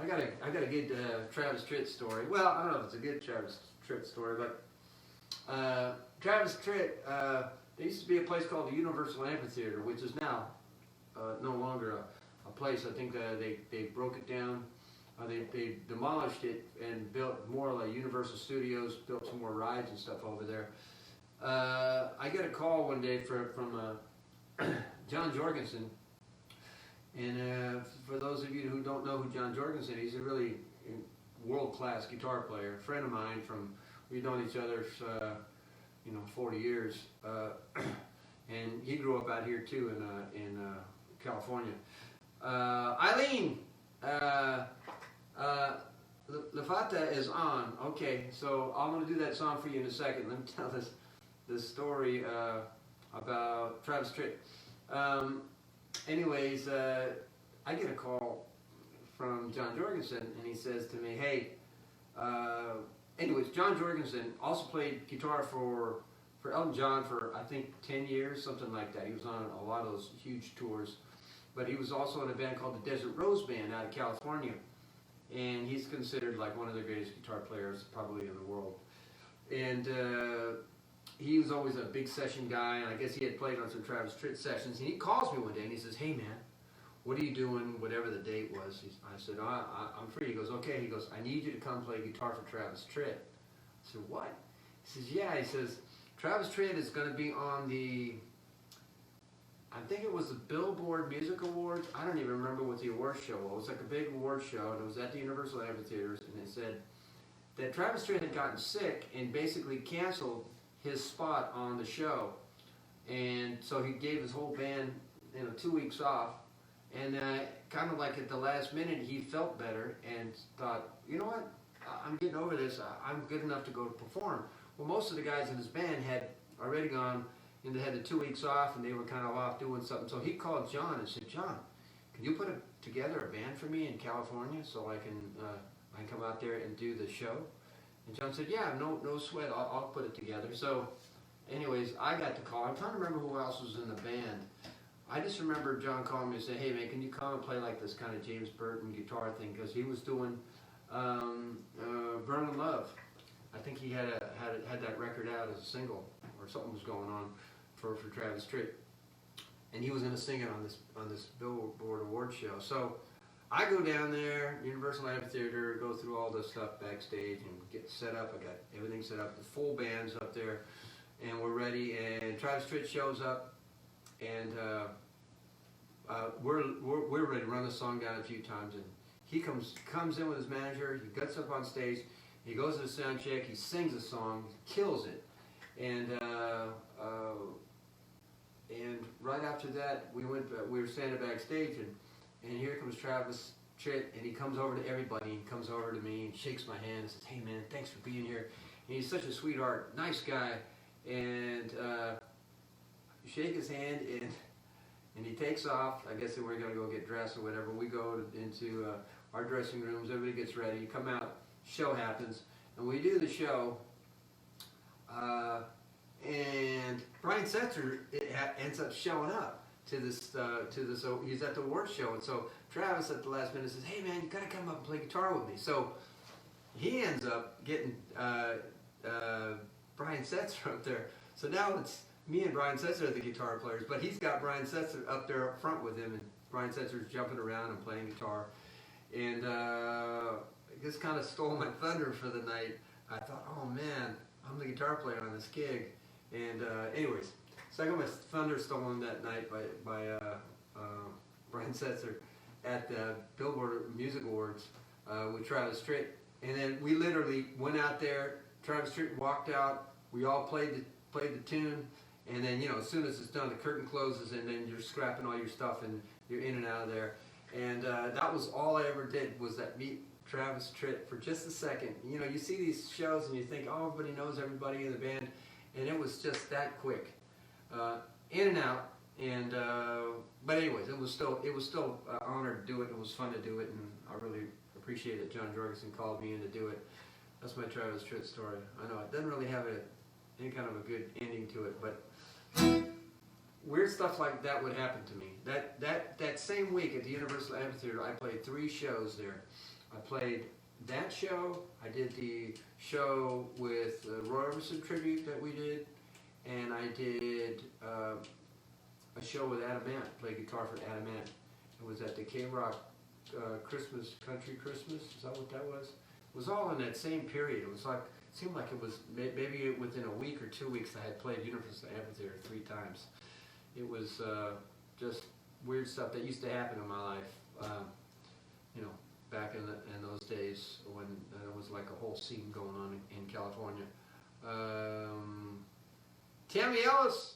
I got a good Travis Tritt story. Well, I don't know if it's a good Travis Tritt story, but Travis Tritt, there used to be a place called the Universal Amphitheater, which is now no longer a place. I think they broke it down. They demolished it and built more like Universal Studios, built some more rides and stuff over there. I get a call one day from John Jorgenson. And for those of you who don't know who John Jorgenson is, he's a really world-class guitar player, a friend of mine from, we've known each other, 40 years. And he grew up out here too in California. Eileen, Lafata is on. Okay, so I'm going to do that song for you in a second. Let me tell this story about Travis Tritt. Anyways, I get a call from John Jorgenson, and he says to me, hey, anyways, John Jorgenson also played guitar for Elton John for, I think, 10 years, something like that. He was on a lot of those huge tours. But he was also in a band called the Desert Rose Band out of California. And he's considered like one of the greatest guitar players probably in the world. And he was always a big session guy, and I guess he had played on some Travis Tritt sessions. And he calls me one day and he says, hey man, what are you doing, whatever the date was? I said, oh, I'm free. He goes, okay. He goes, I need you to come play guitar for Travis Tritt. I said, what? He says, yeah. He says, Travis Tritt is going to be on the, I think it was the Billboard Music Awards. I don't even remember what the award show was. It was like a big award show, and it was at the Universal Amphitheaters, and they said that Travis Tritt had gotten sick and basically canceled his spot on the show. And so he gave his whole band 2 weeks off, and kind of like at the last minute he felt better and thought, you know what, I'm getting over this, I'm good enough to go to perform. Well, most of the guys in his band had already gone and they had the 2 weeks off, and they were kind of off doing something. So he called John and said, John, can you put together a band for me in California so I can come out there and do the show? And John said, yeah, no sweat, I'll put it together. So anyways, I got the call. I'm trying to remember who else was in the band. I just remember John calling me and saying, hey man, can you come and play like this kind of James Burton guitar thing? Because he was doing Burning Love. I think he had that record out as a single, or something was going on for Travis Tritt, and he was going to sing it on this Billboard award show. So I go down there, Universal Amphitheater, go through all this stuff backstage and get set up. I got everything set up. The full band's up there, and we're ready. And Travis Tritt shows up, and we're ready to run the song down a few times. And he comes in with his manager. He gets up on stage. He goes to the sound check. He sings a song, kills it, and right after that, we were standing backstage, and here comes Travis Tritt, and he comes over to everybody. He comes over to me and shakes my hand and says, hey man, thanks for being here. And he's such a sweetheart, nice guy, and you shake his hand, and he takes off. I guess we're going to go get dressed or whatever. We go into our dressing rooms, everybody gets ready, you come out, show happens, and we do the show, and Brian Setzer ends up showing up to this. He's at the award show, and so Travis at the last minute says, "Hey man, you gotta come up and play guitar with me." So he ends up getting Brian Setzer up there. So now it's me and Brian Setzer are the guitar players, but he's got Brian Setzer up there up front with him, and Brian Setzer's jumping around and playing guitar, and this kind of stole my thunder for the night. I thought, oh man, I'm the guitar player on this gig. And anyways, so I got my thunder stolen that night by Brian Setzer at the Billboard Music Awards with Travis Tritt. And then we literally went out there, Travis Tritt walked out, we all played the tune, and then, as soon as it's done, the curtain closes, and then you're scrapping all your stuff and you're in and out of there. And that was all I ever did, was that meet Travis Tritt for just a second. You see these shows and you think, oh, everybody knows everybody in the band, and it was just that quick, in and out. And but anyways, it was still an honor to do it. It was fun to do it, and I really appreciate that John Jorgenson called me in to do it. That's my Travis Tritt story. I know it doesn't really have any kind of a good ending to it, but weird stuff like that would happen to me. That same week at the Universal Amphitheater, I played 3 shows there. I played that show. I did the show with Roy Orbison tribute that we did, and I did a show with Adam Ant. Played guitar for Adam Ant. It was at the K-Rock Christmas Country Christmas. Is that what that was? It was all in that same period. It was like seemed like it was maybe within a week or 2 weeks I had played Universal Amphitheater 3 times. It was just weird stuff that used to happen in my life. You know, back in those days when there was like a whole scene going on in California. Tammy Ellis.